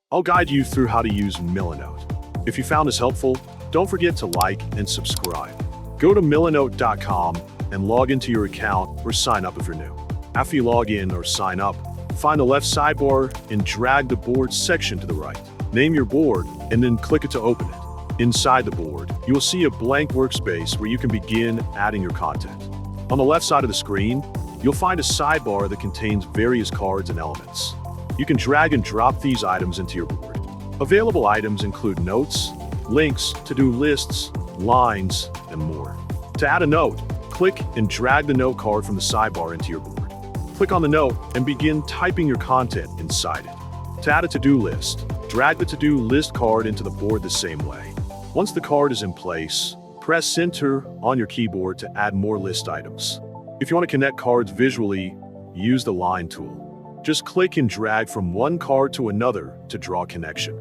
I'll guide you through how to use Milanote. If you found this helpful, don't forget to like and subscribe. Go to milanote.com and log into your account or sign up if you're new. After you log in or sign up, find the left sidebar and drag the board section to the right. Name your board and then click it to open it. Inside the board, you will see a blank workspace where you can begin adding your content. On the left side of the screen, you'll find a sidebar that contains various cards and elements. You can drag and drop these items into your board. Available items include notes, links, to-do lists, lines, and more. To add a note, click and drag the note card from the sidebar into your board. Click on the note and begin typing your content inside it. To add a to-do list, drag the to-do list card into the board the same way. Once the card is in place, press Enter on your keyboard to add more list items. If you want to connect cards visually, use the line tool. Just click and drag from one card to another to draw a connection.